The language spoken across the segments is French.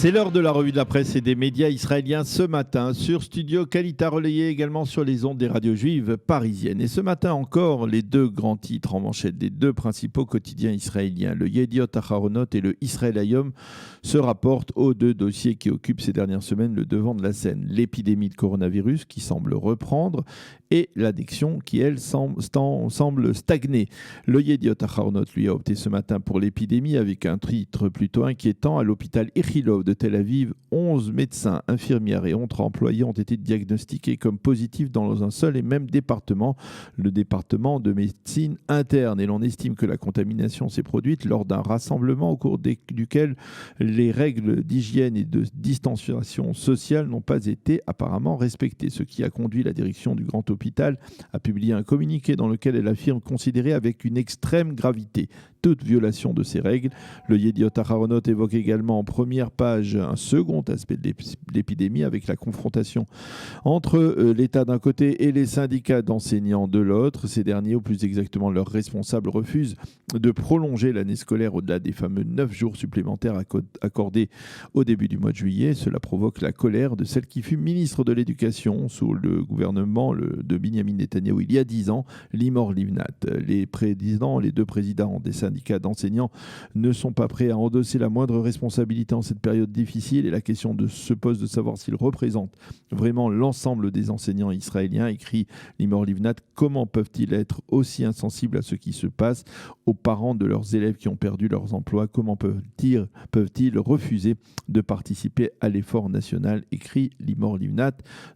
C'est l'heure de la revue de la presse et des médias israéliens ce matin sur Studio Kalita, relayé également sur les ondes des radios juives parisiennes. Et ce matin encore, les deux grands titres en manchette des deux principaux quotidiens israéliens, le Yediot Aharonot et le Israël Hayom, se rapportent aux deux dossiers qui occupent ces dernières semaines le devant de la scène. L'épidémie de coronavirus qui semble reprendre et l'addiction qui, elle, semble stagner. Le Yediot Aharonot, lui, a opté ce matin pour l'épidémie avec un titre plutôt inquiétant. À l'hôpital Ichilov de Tel Aviv, 11 médecins, infirmières et autres employés ont été diagnostiqués comme positifs dans un seul et même département, le département de médecine interne. Et l'on estime que la contamination s'est produite lors d'un rassemblement au cours duquel les règles d'hygiène et de distanciation sociale n'ont pas été apparemment respectées, ce qui a conduit la direction du grand hôpital à publier un communiqué dans lequel elle affirme considérer avec une extrême gravité toute violation de ces règles. Le Yediot Aharonot évoque également en première page un second aspect de l'épidémie avec la confrontation entre l'État d'un côté et les syndicats d'enseignants de l'autre. Ces derniers, ou plus exactement leurs responsables, refusent de prolonger l'année scolaire au-delà des fameux 9 jours supplémentaires accordés au début du mois de juillet. Cela provoque la colère de celle qui fut ministre de l'Éducation sous le gouvernement de Binyamin Netanyahou il y a 10 ans, Limor Livnat. Les deux présidents des syndicats d'enseignants ne sont pas prêts à endosser la moindre responsabilité en cette période difficile et la question se pose de savoir s'ils représentent vraiment l'ensemble des enseignants israéliens, écrit Limor Livnat. Comment peuvent-ils être aussi insensibles à ce qui se passe, aux parents de leurs élèves qui ont perdu leurs emplois? Comment peuvent-ils refuser de participer à l'effort national, écrit Limor Livnat,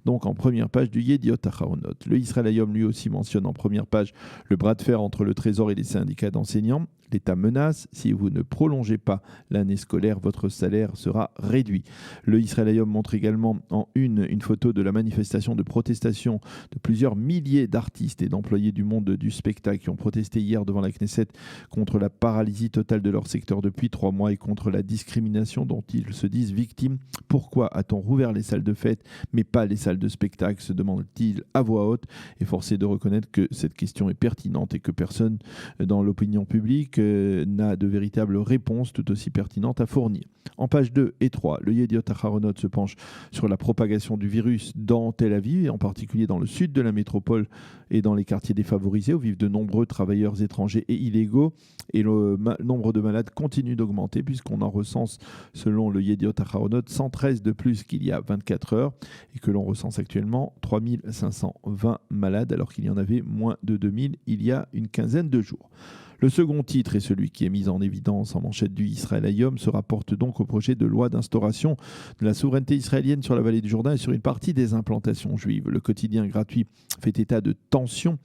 donc en première page du Yediot Aharonot. Le Israël Hayom lui aussi mentionne en première page le bras de fer entre le Trésor et les syndicats d'enseignants. L'État menace, si vous ne prolongez pas l'année scolaire, votre salaire sera réduit. Le Israël Hayom montre également en une photo de la manifestation de protestation de plusieurs milliers d'artistes et d'employés du monde du spectacle qui ont protesté hier devant la Knesset contre la paralysie totale de leur secteur depuis 3 mois et contre la discrimination dont ils se disent victimes. Pourquoi a-t-on rouvert les salles de fête mais pas les salles de spectacle, se demande-t-il à voix haute, et forcé de reconnaître que cette question est pertinente et que personne dans l'opinion publique n'a de véritable réponse tout aussi pertinente à fournir. En pages 2 et 3, le Yediot Aharonot se penche sur la propagation du virus dans Tel Aviv, et en particulier dans le sud de la métropole et dans les quartiers défavorisés où vivent de nombreux travailleurs étrangers et illégaux. Et le nombre de malades continue d'augmenter puisqu'on en recense, selon le Yediot Aharonot, 113 de plus qu'il y a 24 heures et que l'on recense actuellement 3520 malades alors qu'il y en avait moins de 2000 il y a une quinzaine de jours. Le second titre, et celui qui est mis en évidence en manchette du Israël Hayom, se rapporte donc au projet de loi d'instauration de la souveraineté israélienne sur la vallée du Jourdain et sur une partie des implantations juives. Le quotidien gratuit fait état de tensions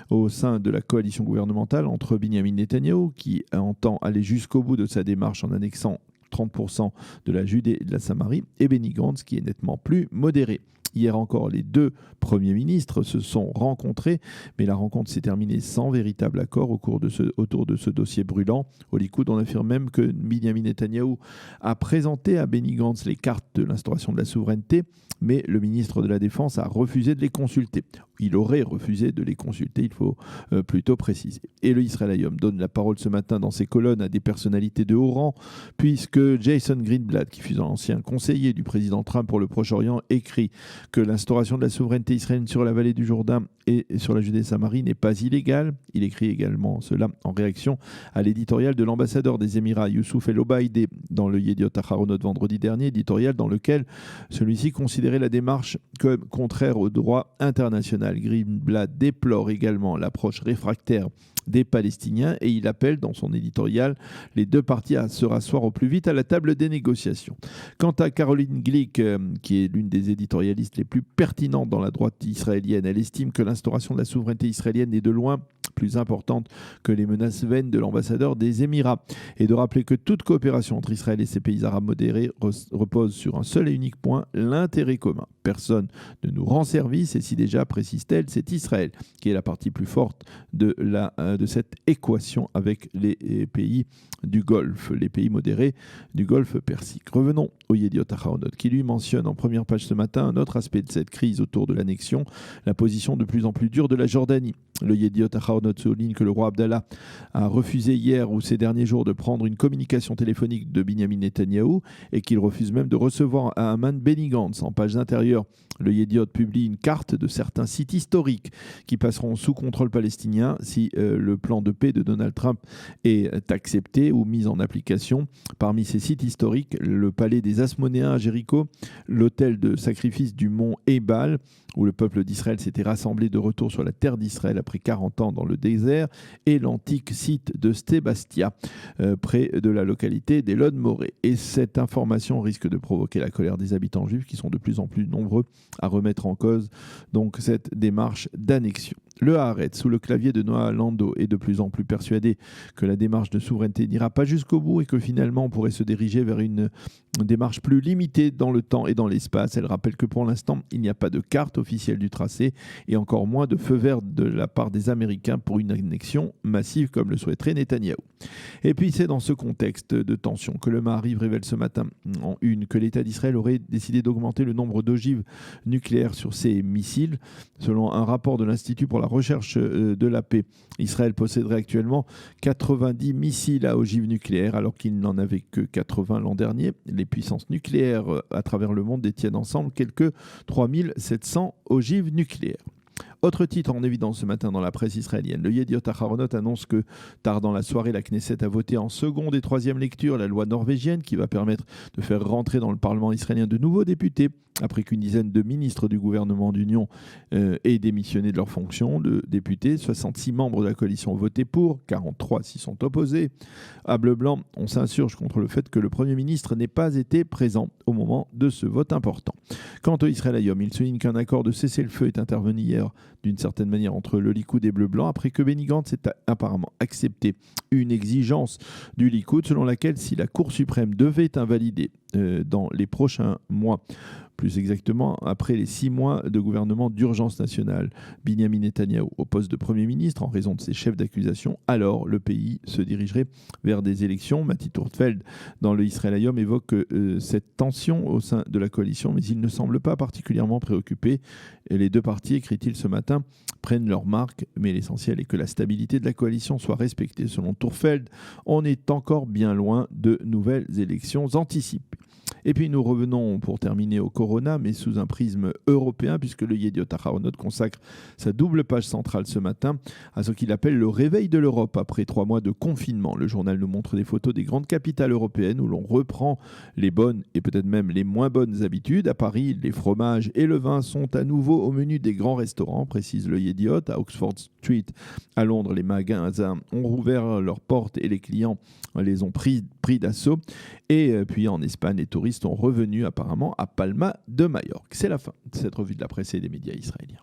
au sein de la coalition gouvernementale entre Binyamin Netanyahou, qui entend aller jusqu'au bout de sa démarche en annexant 30% de la Judée et de la Samarie, et Benny Gantz, qui est nettement plus modéré. Hier encore, les deux premiers ministres se sont rencontrés, mais la rencontre s'est terminée sans véritable accord autour de ce dossier brûlant. Au Likoud, on affirme même que Binyamin Netanyahou a présenté à Benny Gantz les cartes de l'instauration de la souveraineté, mais le ministre de la Défense a refusé de les consulter. Il aurait refusé de les consulter, il faut plutôt préciser. Et le Israël Hayom donne la parole ce matin dans ses colonnes à des personnalités de haut rang, puisque Jason Greenblatt, qui fut un ancien conseiller du président Trump pour le Proche-Orient, écrit que l'instauration de la souveraineté israélienne sur la vallée du Jourdain et sur la Judée et Samarie n'est pas illégale. Il écrit également cela en réaction à l'éditorial de l'ambassadeur des Émirats, Youssouf El Obaïdé, dans le Yediot Aharonot vendredi dernier, éditorial dans lequel celui-ci considérait la démarche comme contraire au droit international. Greenblatt déplore également l'approche réfractaire des Palestiniens et il appelle dans son éditorial les deux parties à se rasseoir au plus vite à la table des négociations. Quant à Caroline Glick, qui est l'une des éditorialistes les plus pertinentes dans la droite israélienne, elle estime que l'instauration de la souveraineté israélienne est de loin plus importante que les menaces vaines de l'ambassadeur des Émirats, et de rappeler que toute coopération entre Israël et ses pays arabes modérés repose sur un seul et unique point, l'intérêt commun. Personne ne nous rend service et si déjà, précise-t-elle, c'est Israël qui est la partie plus forte de cette équation avec les pays du Golfe, les pays modérés du Golfe Persique. Revenons au Yediot Aharonot qui lui mentionne en première page ce matin un autre aspect de cette crise autour de l'annexion, la position de plus en plus dure de la Jordanie. Le Yediot Aharonot Aharonot souligne que le roi Abdallah a refusé hier ou ces derniers jours de prendre une communication téléphonique de Binyamin Netanyahou et qu'il refuse même de recevoir Haman Benny Gantz. En page intérieure, le Yediot publie une carte de certains sites historiques qui passeront sous contrôle palestinien si le plan de paix de Donald Trump est accepté ou mis en application. Parmi ces sites historiques, le palais des Asmonéens à Jéricho, l'autel de sacrifice du mont Ebal, où le peuple d'Israël s'était rassemblé de retour sur la terre d'Israël après 40 ans dans le désert, et l'antique site de Sébastia, près de la localité d'Elon Moré. Et cette information risque de provoquer la colère des habitants juifs qui sont de plus en plus nombreux à remettre en cause donc cette démarche d'annexion. Le Haaretz, sous le clavier de Noah Lando, est de plus en plus persuadé que la démarche de souveraineté n'ira pas jusqu'au bout et que finalement on pourrait se diriger vers une démarche plus limitée dans le temps et dans l'espace. Elle rappelle que pour l'instant, il n'y a pas de carte officielle du tracé et encore moins de feu vert de la part des Américains pour une annexion massive comme le souhaiterait Netanyahou. Et puis c'est dans ce contexte de tension que le Maariv révèle ce matin en une que l'État d'Israël aurait décidé d'augmenter le nombre d'ogives nucléaires sur ses missiles. Selon un rapport de l'Institut pour la recherche de la paix, Israël posséderait actuellement 90 missiles à ogives nucléaires alors qu'il n'en avait que 80 l'an dernier. Les puissances nucléaires à travers le monde détiennent ensemble quelques 3700 ogives nucléaires. Autre titre en évidence ce matin dans la presse israélienne. Le Yediot Aharonot annonce que tard dans la soirée, la Knesset a voté en seconde et troisième lecture la loi norvégienne qui va permettre de faire rentrer dans le Parlement israélien de nouveaux députés après qu'une dizaine de ministres du gouvernement d'union aient démissionné de leurs fonctions de députés. 66 membres de la coalition ont voté pour, 43 s'y sont opposés. À bleu blanc, on s'insurge contre le fait que le Premier ministre n'ait pas été présent au moment de ce vote important. Quant au Israël Hayom, il souligne qu'un accord de cessez-le-feu est intervenu hier d'une certaine manière entre le Likoud et Bleu Blanc après que Benny Gantz ait apparemment accepté une exigence du Likoud selon laquelle si la Cour suprême devait invalider dans les prochains mois, plus exactement après les 6 mois de gouvernement d'urgence nationale, Binyamin Netanyahou au poste de Premier ministre en raison de ses chefs d'accusation, alors le pays se dirigerait vers des élections. Mati Turtfeld, dans le Israël Hayom, évoque cette tension au sein de la coalition, mais il ne semble pas particulièrement préoccupé. Et les deux partis, écrit-il ce matin, prennent leur marque, mais l'essentiel est que la stabilité de la coalition soit respectée. Selon Turtfeld, on est encore bien loin de nouvelles élections anticipées. Et puis nous revenons pour terminer au Corona, mais sous un prisme européen, puisque le Yediot Aharonot consacre sa double page centrale ce matin à ce qu'il appelle le réveil de l'Europe après 3 mois de confinement. Le journal nous montre des photos des grandes capitales européennes où l'on reprend les bonnes et peut-être même les moins bonnes habitudes. À Paris, les fromages et le vin sont à nouveau au menu des grands restaurants, précise le Yediot. À Oxford Street, à Londres, les magasins ont rouvert leurs portes et les clients les ont pris d'assaut. Et puis en Espagne, les touristes sont revenus apparemment à Palma de Majorque. C'est la fin de cette revue de la presse et des médias israéliens.